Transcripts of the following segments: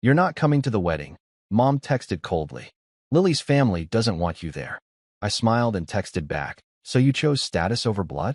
You're not coming to the wedding, Mom texted coldly. Lily's family doesn't want you there. I smiled and texted back, so you chose status over blood?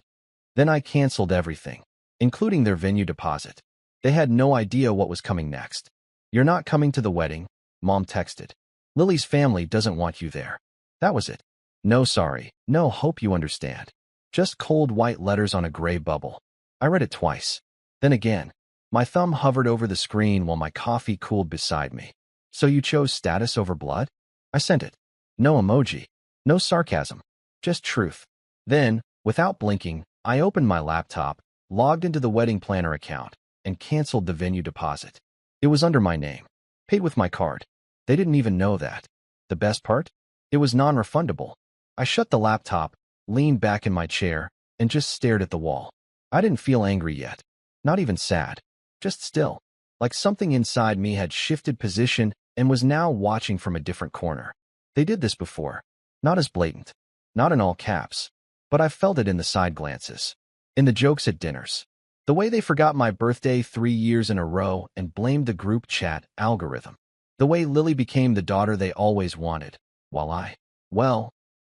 Then I canceled everything, including their venue deposit. They had no idea what was coming next. You're not coming to the wedding, Mom texted. Lily's family doesn't want you there. That was it. No sorry, no hope you understand. Just cold white letters on a gray bubble. I read it twice. Then again. My thumb hovered over the screen while my coffee cooled beside me. So you chose status over blood? I sent it. No emoji. No sarcasm. Just truth. Then, without blinking, I opened my laptop, logged into the wedding planner account, and canceled the venue deposit. It was under my name. Paid with my card. They didn't even know that. The best part? It was non-refundable. I shut the laptop, leaned back in my chair, and just stared at the wall. I didn't feel angry yet. Not even sad. Just still. Like something inside me had shifted position and was now watching from a different corner. They did this before. Not as blatant. Not in all caps. But I felt it in the side glances. In the jokes at dinners. The way they forgot my birthday 3 years in a row and blamed the group chat algorithm. The way Lily became the daughter they always wanted, while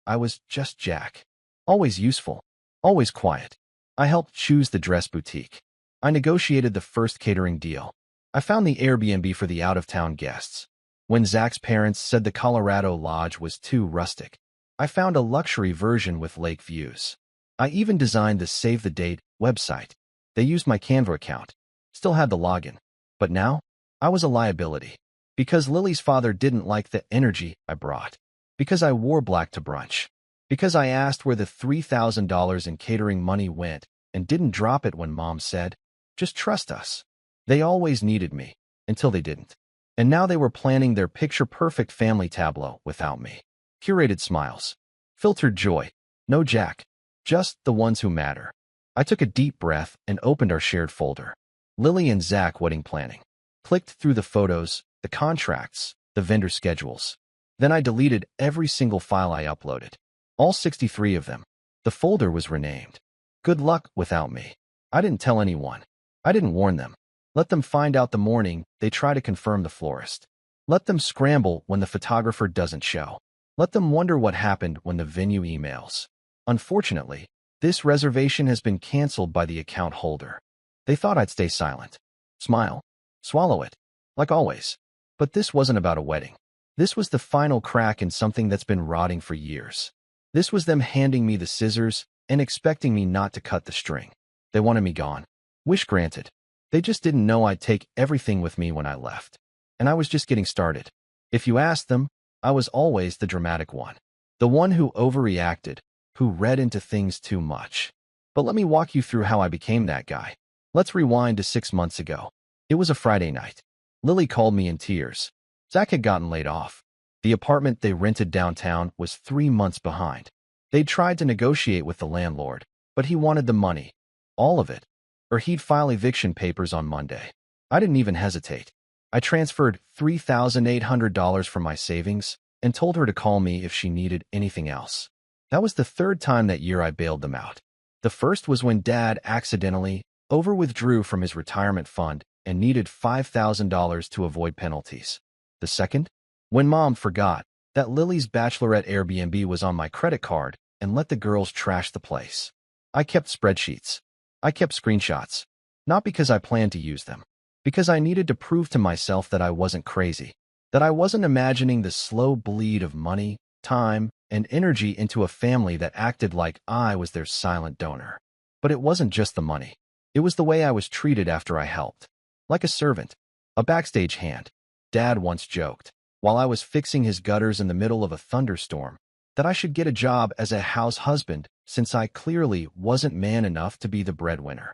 I was just Jack. Always useful. Always quiet. I helped choose the dress boutique. I negotiated the first catering deal. I found the Airbnb for the out-of-town guests. When Zach's parents said the Colorado Lodge was too rustic, I found a luxury version with lake views. I even designed the Save the Date website. They used my Canva account. Still had the login. But now, I was a liability. Because Lily's father didn't like the energy I brought. Because I wore black to brunch. Because I asked where the $3,000 in catering money went and didn't drop it when Mom said, "Just trust us." They always needed me, until they didn't. And now they were planning their picture-perfect family tableau without me. Curated smiles. Filtered joy. No Jack. Just the ones who matter. I took a deep breath and opened our shared folder. Lily and Zach wedding planning. Clicked through the photos, the contracts, the vendor schedules. Then I deleted every single file I uploaded. All 63 of them. The folder was renamed. Good luck without me. I didn't tell anyone. I didn't warn them. Let them find out the morning they try to confirm the florist. Let them scramble when the photographer doesn't show. Let them wonder what happened when the venue emails. Unfortunately, this reservation has been canceled by the account holder. They thought I'd stay silent. Smile. Swallow it. Like always. But this wasn't about a wedding. This was the final crack in something that's been rotting for years. This was them handing me the scissors and expecting me not to cut the string. They wanted me gone. Wish granted. They just didn't know I'd take everything with me when I left. And I was just getting started. If you asked them, I was always the dramatic one. The one who overreacted, who read into things too much. But let me walk you through how I became that guy. Let's rewind to 6 months ago. It was a Friday night. Lily called me in tears. Zach had gotten laid off. The apartment they rented downtown was 3 months behind. They'd tried to negotiate with the landlord, but he wanted the money. All of it. Or he'd file eviction papers on Monday. I didn't even hesitate. I transferred $3,800 from my savings and told her to call me if she needed anything else. That was the third time that year I bailed them out. The first was when Dad accidentally over-withdrew from his retirement fund and needed $5,000 to avoid penalties. The second? When Mom forgot that Lily's bachelorette Airbnb was on my credit card and let the girls trash the place. I kept spreadsheets. I kept screenshots. Not because I planned to use them. Because I needed to prove to myself that I wasn't crazy. That I wasn't imagining the slow bleed of money, time, and energy into a family that acted like I was their silent donor. But it wasn't just the money. It was the way I was treated after I helped. Like a servant. A backstage hand. Dad once joked, while I was fixing his gutters in the middle of a thunderstorm, that I should get a job as a house husband since I clearly wasn't man enough to be the breadwinner.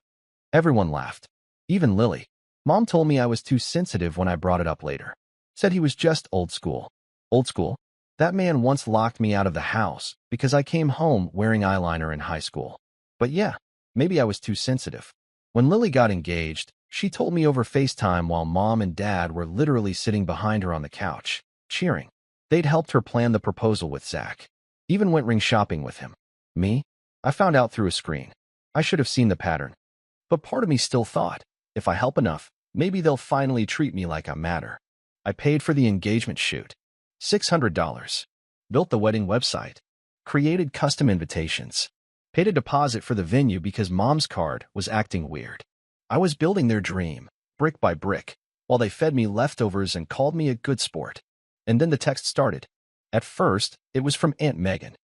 Everyone laughed. Even Lily. Mom told me I was too sensitive when I brought it up later. Said he was just old school. Old school? That man once locked me out of the house because I came home wearing eyeliner in high school. But yeah, maybe I was too sensitive. When Lily got engaged, she told me over FaceTime while Mom and Dad were literally sitting behind her on the couch, cheering. They'd helped her plan the proposal with Zach. Even went ring shopping with him. Me? I found out through a screen. I should have seen the pattern. But part of me still thought, if I help enough, maybe they'll finally treat me like I matter. I paid for the engagement shoot. $600. Built the wedding website. Created custom invitations. Paid a deposit for the venue because mom's card was acting weird. I was building their dream, brick by brick, while they fed me leftovers and called me a good sport. And then the text started. At first, it was from Aunt Megan.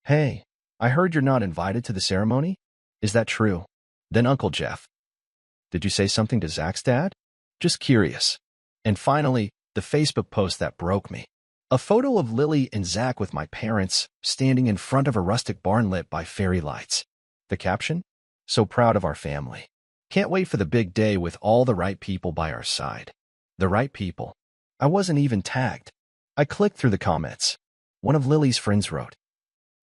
"Hey, I heard you're not invited to the ceremony? Is that true?" Then Uncle Jeff. "Did you say something to Zach's dad? Just curious." And finally, the Facebook post that broke me. A photo of Lily and Zach with my parents standing in front of a rustic barn lit by fairy lights. The caption? "So proud of our family. Can't wait for the big day with all the right people by our side." The right people. I wasn't even tagged. I clicked through the comments. One of Lily's friends wrote,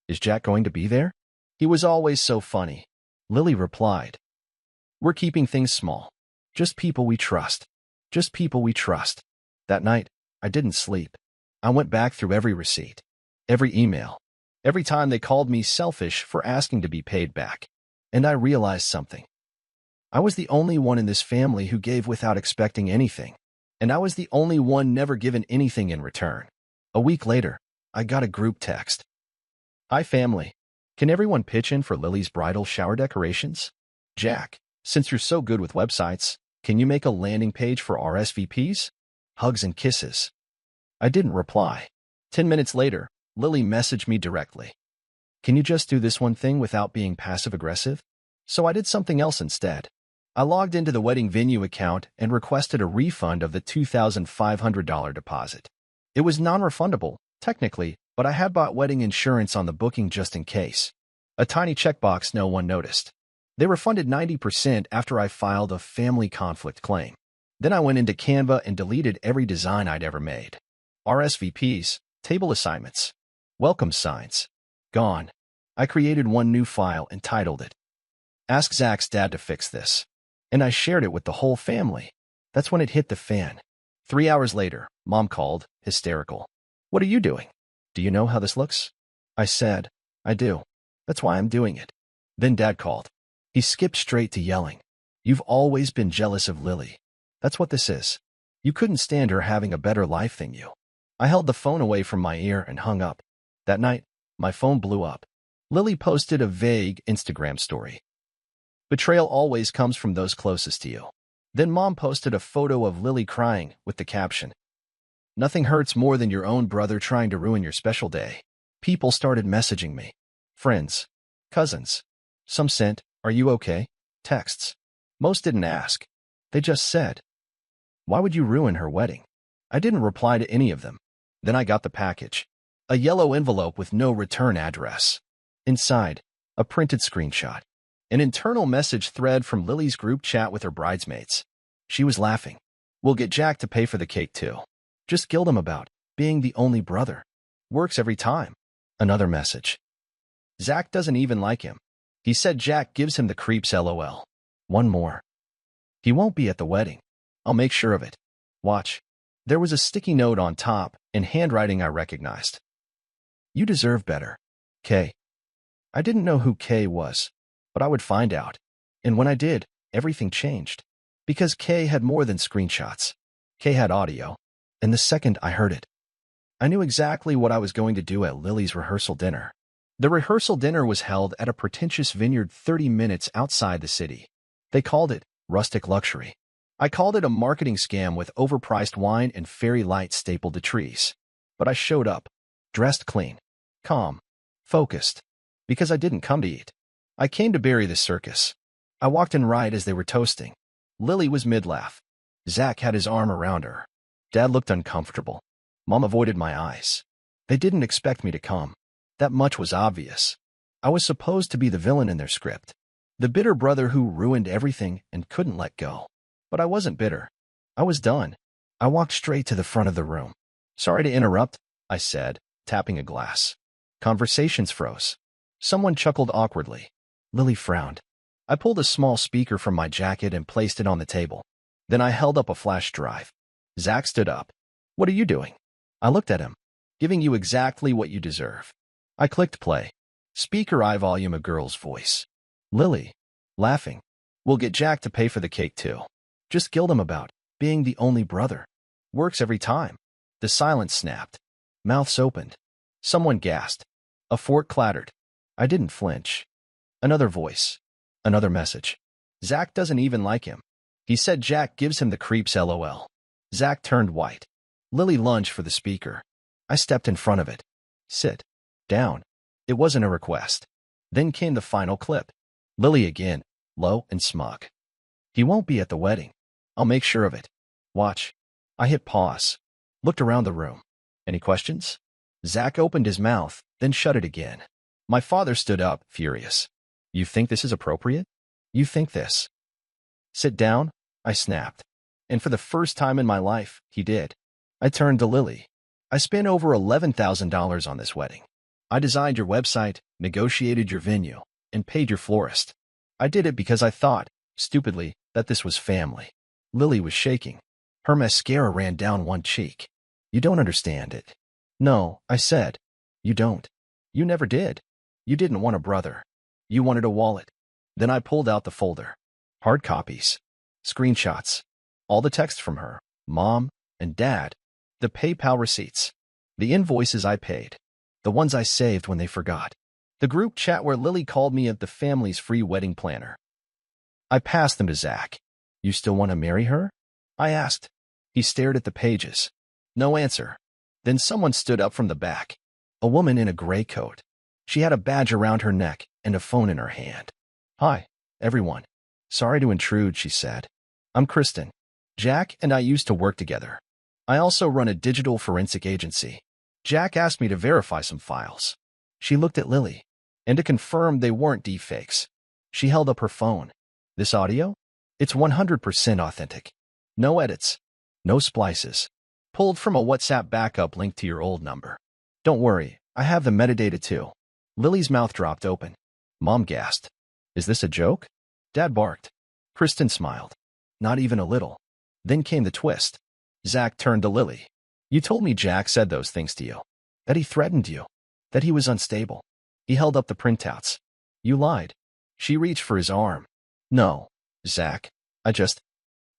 "Is Jack going to be there? He was always so funny." Lily replied, "We're keeping things small. Just people we trust. Just people we trust." That night, I didn't sleep. I went back through every receipt, every email, every time they called me selfish for asking to be paid back. And I realized something. I was the only one in this family who gave without expecting anything. And I was the only one never given anything in return. A week later, I got a group text. "Hi family. Can everyone pitch in for Lily's bridal shower decorations? Jack, since you're so good with websites, can you make a landing page for RSVPs? Hugs and kisses." I didn't reply. 10 minutes later, Lily messaged me directly. "Can you just do this one thing without being passive-aggressive?" So I did something else instead. I logged into the wedding venue account and requested a refund of the $2,500 deposit. It was non-refundable, technically, but I had bought wedding insurance on the booking just in case. A tiny checkbox no one noticed. They refunded 90% after I filed a family conflict claim. Then I went into Canva and deleted every design I'd ever made. RSVPs, table assignments, welcome signs. Gone. I created one new file and titled it, "Ask Zach's dad to fix this." And I shared it with the whole family. That's when it hit the fan. 3 hours later, Mom called, hysterical. "What are you doing? Do you know how this looks?" I said, "I do. That's why I'm doing it." Then Dad called. He skipped straight to yelling, "You've always been jealous of Lily. That's what this is. You couldn't stand her having a better life than you." I held the phone away from my ear and hung up. That night, my phone blew up. Lily posted a vague Instagram story. "Betrayal always comes from those closest to you." Then Mom posted a photo of Lily crying with the caption, "Nothing hurts more than your own brother trying to ruin your special day." People started messaging me. Friends, cousins. Some sent, "Are you okay?" texts. Most didn't ask. They just said, "Why would you ruin her wedding?" I didn't reply to any of them. Then I got the package. A yellow envelope with no return address. Inside, a printed screenshot. An internal message thread from Lily's group chat with her bridesmaids. She was laughing. "We'll get Jack to pay for the cake too. Just guilt him about being the only brother. Works every time." Another message. "Zach doesn't even like him. He said Jack gives him the creeps LOL." One more. "He won't be at the wedding. I'll make sure of it. Watch." There was a sticky note on top and handwriting I recognized. "You deserve better. K." I didn't know who K was, but I would find out. And when I did, everything changed. Because K had more than screenshots. K had audio. And the second I heard it, I knew exactly what I was going to do at Lily's rehearsal dinner. The rehearsal dinner was held at a pretentious vineyard 30 minutes outside the city. They called it rustic luxury. I called it a marketing scam with overpriced wine and fairy lights stapled to trees. But I showed up, dressed clean, calm, focused, because I didn't come to eat. I came to bury the circus. I walked in right as they were toasting. Lily was mid-laugh. Zach had his arm around her. Dad looked uncomfortable. Mom avoided my eyes. They didn't expect me to come. That much was obvious. I was supposed to be the villain in their script. The bitter brother who ruined everything and couldn't let go. But I wasn't bitter. I was done. I walked straight to the front of the room. "Sorry to interrupt," I said, tapping a glass. Conversations froze. Someone chuckled awkwardly. Lily frowned. I pulled a small speaker from my jacket and placed it on the table. Then I held up a flash drive. Zach stood up. "What are you doing?" I looked at him. "Giving you exactly what you deserve." I clicked play. Speaker eye volume, a girl's voice. Lily, laughing. "We'll get Jack to pay for the cake too. Just guilt him about being the only brother. Works every time. The silence snapped. Mouths opened. Someone gasped. A fork clattered. I didn't flinch. Another voice. Another message. Zach doesn't even like him. He said Jack gives him the creeps LOL. Zach turned white. Lily lunged for the speaker. I stepped in front of it. Sit. Down. It wasn't a request. Then came the final clip. Lily again, low and smug. He won't be at the wedding. I'll make sure of it. Watch. I hit pause. Looked around the room. Any questions? Zach opened his mouth, then shut it again. My father stood up, furious. You think this is appropriate? You think this? Sit down, I snapped. And for the first time in my life, he did. I turned to Lily. I spent over $11,000 on this wedding. I designed your website, negotiated your venue, and paid your florist. I did it because I thought, stupidly, that this was family. Lily was shaking. Her mascara ran down one cheek. You don't understand it. No, I said. You don't. You never did. You didn't want a brother. You wanted a wallet. Then I pulled out the folder. Hard copies. Screenshots. All the text from her, mom, and dad. The PayPal receipts. The invoices I paid. The ones I saved when they forgot. The group chat where Lily called me the family's free wedding planner. I passed them to Zach. You still want to marry her? I asked. He stared at the pages. No answer. Then someone stood up from the back. A woman in a gray coat. She had a badge around her neck and a phone in her hand. Hi, everyone. Sorry to intrude, she said. I'm Kristen. Jack and I used to work together. I also run a digital forensic agency. Jack asked me to verify some files. She looked at Lily, and to confirm they weren't deepfakes. She held up her phone. This audio? It's 100% authentic. No edits. No splices. Pulled from a WhatsApp backup linked to your old number. Don't worry, I have the metadata too. Lily's mouth dropped open. Mom gasped. Is this a joke? Dad barked. Kristen smiled. Not even a little. Then came the twist. Zach turned to Lily. You told me Jack said those things to you. That he threatened you. That he was unstable. He held up the printouts. You lied. She reached for his arm. No, Zach.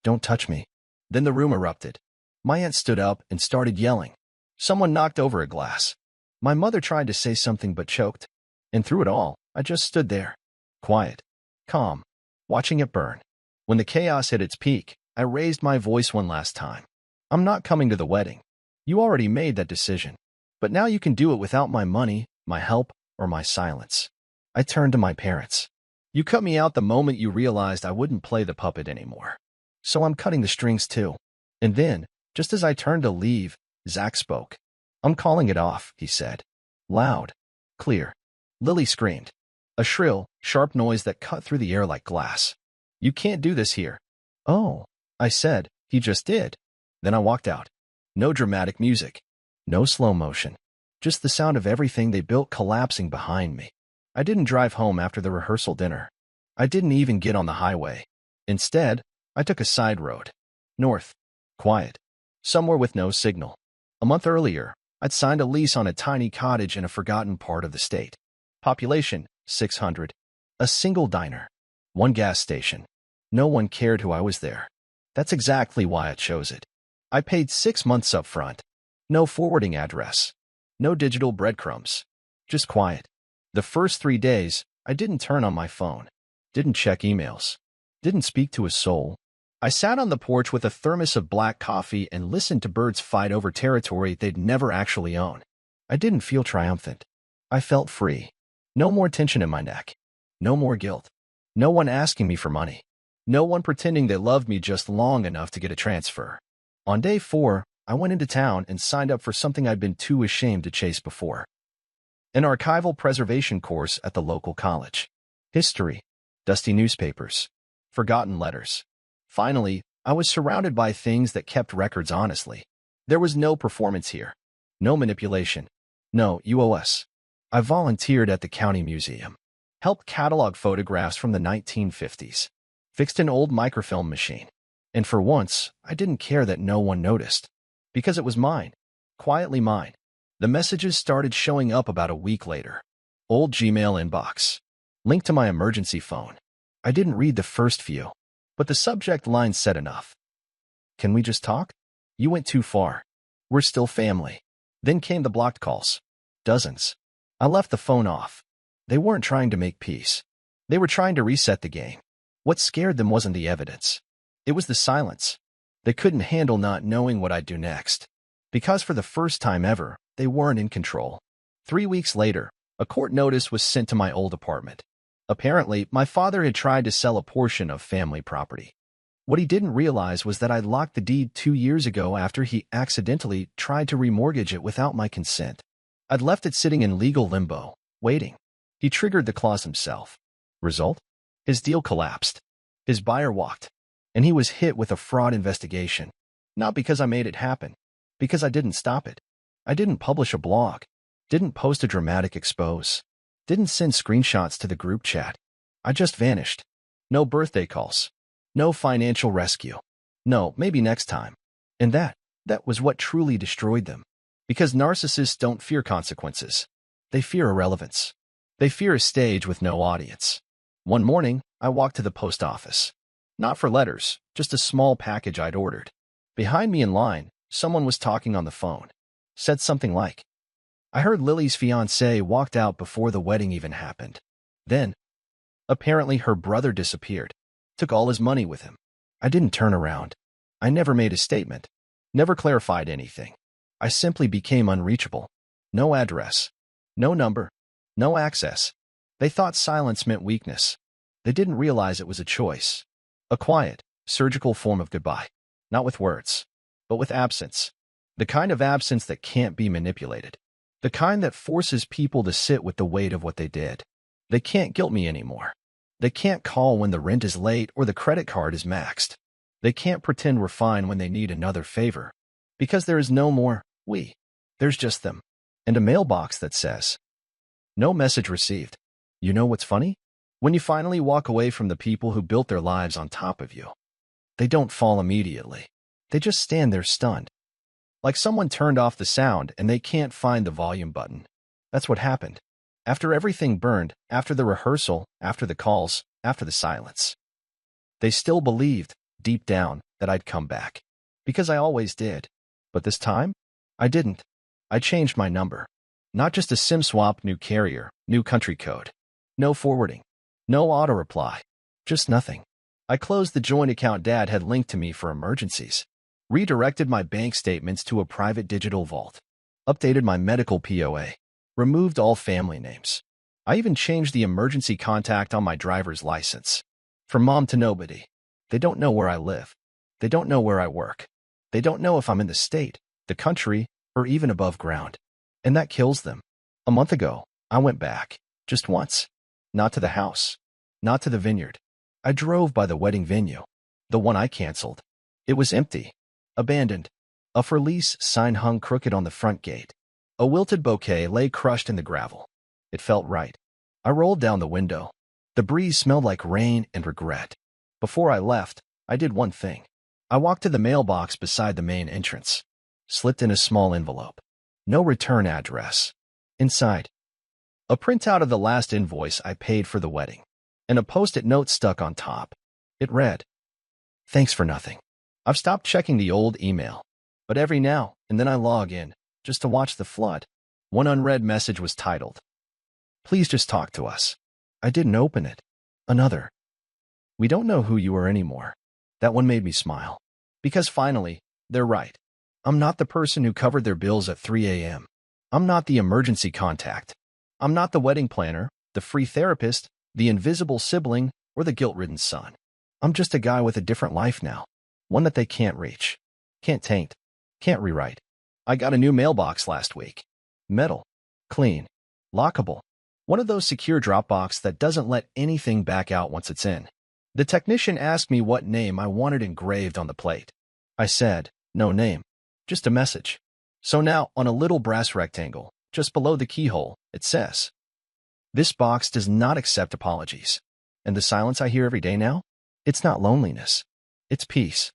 Don't touch me. Then the room erupted. My aunt stood up and started yelling. Someone knocked over a glass. My mother tried to say something but choked. And through it all, I just stood there. Quiet. Calm. Watching it burn. When the chaos hit its peak, I raised my voice one last time. I'm not coming to the wedding. You already made that decision. But now you can do it without my money, my help, or my silence. I turned to my parents. You cut me out the moment you realized I wouldn't play the puppet anymore. So I'm cutting the strings too. And then, just as I turned to leave, Zach spoke. I'm calling it off, he said. Loud. Clear. Lily screamed. A shrill, sharp noise that cut through the air like glass. You can't do this here. Oh, I said, he just did. Then I walked out. No dramatic music. No slow motion. Just the sound of everything they built collapsing behind me. I didn't drive home after the rehearsal dinner. I didn't even get on the highway. Instead, I took a side road. North. Quiet. Somewhere with no signal. A month earlier, I'd signed a lease on a tiny cottage in a forgotten part of the state. Population, 600. A single diner. One gas station. No one cared who I was there. That's exactly why I chose it. I paid 6 months up front. No forwarding address. No digital breadcrumbs. Just quiet. The first 3 days, I didn't turn on my phone. Didn't check emails. Didn't speak to a soul. I sat on the porch with a thermos of black coffee and listened to birds fight over territory they'd never actually own. I didn't feel triumphant. I felt free. No more tension in my neck. No more guilt. No one asking me for money. No one pretending they loved me just long enough to get a transfer. On day 4, I went into town and signed up for something I'd been too ashamed to chase before. An archival preservation course at the local college. History. Dusty newspapers. Forgotten letters. Finally, I was surrounded by things that kept records honestly. There was no performance here. No manipulation. No UOS. I volunteered at the county museum. Helped catalog photographs from the 1950s. Fixed an old microfilm machine. And for once, I didn't care that no one noticed. Because it was mine. Quietly mine. The messages started showing up about a week later. Old Gmail inbox. Linked to my emergency phone. I didn't read the first few, but the subject line said enough. Can we just talk? You went too far. We're still family. Then came the blocked calls. Dozens. I left the phone off. They weren't trying to make peace. They were trying to reset the game. What scared them wasn't the evidence. It was the silence. They couldn't handle not knowing what I'd do next. Because for the first time ever, they weren't in control. 3 weeks later, a court notice was sent to my old apartment. Apparently, my father had tried to sell a portion of family property. What he didn't realize was that I'd locked the deed 2 years ago after he accidentally tried to remortgage it without my consent. I'd left it sitting in legal limbo, waiting. He triggered the clause himself. Result? His deal collapsed. His buyer walked. And he was hit with a fraud investigation. Not because I made it happen. Because I didn't stop it. I didn't publish a blog. Didn't post a dramatic expose. Didn't send screenshots to the group chat. I just vanished. No birthday calls. No financial rescue. No, maybe next time. And that was what truly destroyed them. Because narcissists don't fear consequences. They fear irrelevance. They fear a stage with no audience. One morning, I walked to the post office. Not for letters, just a small package I'd ordered. Behind me in line, someone was talking on the phone. Said something like, "I heard Lily's fiancé walked out before the wedding even happened." Then, apparently her brother disappeared. Took all his money with him. I didn't turn around. I never made a statement. Never clarified anything. I simply became unreachable. No address. No number. No access. They thought silence meant weakness. They didn't realize it was a choice. A quiet, surgical form of goodbye. Not with words, but with absence. The kind of absence that can't be manipulated. The kind that forces people to sit with the weight of what they did. They can't guilt me anymore. They can't call when the rent is late or the credit card is maxed. They can't pretend we're fine when they need another favor. Because there is no more we. There's just them. And a mailbox that says, "No message received." You know what's funny? When you finally walk away from the people who built their lives on top of you, they don't fall immediately. They just stand there stunned. Like someone turned off the sound and they can't find the volume button. That's what happened. After everything burned, after the rehearsal, after the calls, after the silence. They still believed, deep down, that I'd come back. Because I always did. But this time, I didn't. I changed my number. Not just a SIM swap, new carrier, new country code. No forwarding. No auto-reply. Just nothing. I closed the joint account Dad had linked to me for emergencies. Redirected my bank statements to a private digital vault. Updated my medical POA. Removed all family names. I even changed the emergency contact on my driver's license. From mom to nobody. They don't know where I live. They don't know where I work. They don't know if I'm in the state, the country, or even above ground. And that kills them. A month ago, I went back. Just once. Not to the house. Not to the vineyard. I drove by the wedding venue. The one I canceled. It was empty. Abandoned. A for lease sign hung crooked on the front gate. A wilted bouquet lay crushed in the gravel. It felt right. I rolled down the window. The breeze smelled like rain and regret. Before I left, I did one thing. I walked to the mailbox beside the main entrance. Slipped in a small envelope. No return address. Inside, a printout of the last invoice I paid for the wedding, and a post-it note stuck on top. It read, "Thanks for nothing. I've stopped checking the old email, but every now and then I log in, just to watch the flood." One unread message was titled, "Please just talk to us." I didn't open it. Another, "We don't know who you are anymore." That one made me smile. Because finally, they're right. I'm not the person who covered their bills at 3 a.m. I'm not the emergency contact. I'm not the wedding planner, the free therapist, the invisible sibling, or the guilt-ridden son. I'm just a guy with a different life now. One that they can't reach. Can't taint. Can't rewrite. I got a new mailbox last week. Metal. Clean. Lockable. One of those secure Dropbox that doesn't let anything back out once it's in. The technician asked me what name I wanted engraved on the plate. I said, "No name. Just a message." So now, on a little brass rectangle, just below the keyhole, it says, "This box does not accept apologies." And the silence I hear every day now? It's not loneliness. It's peace.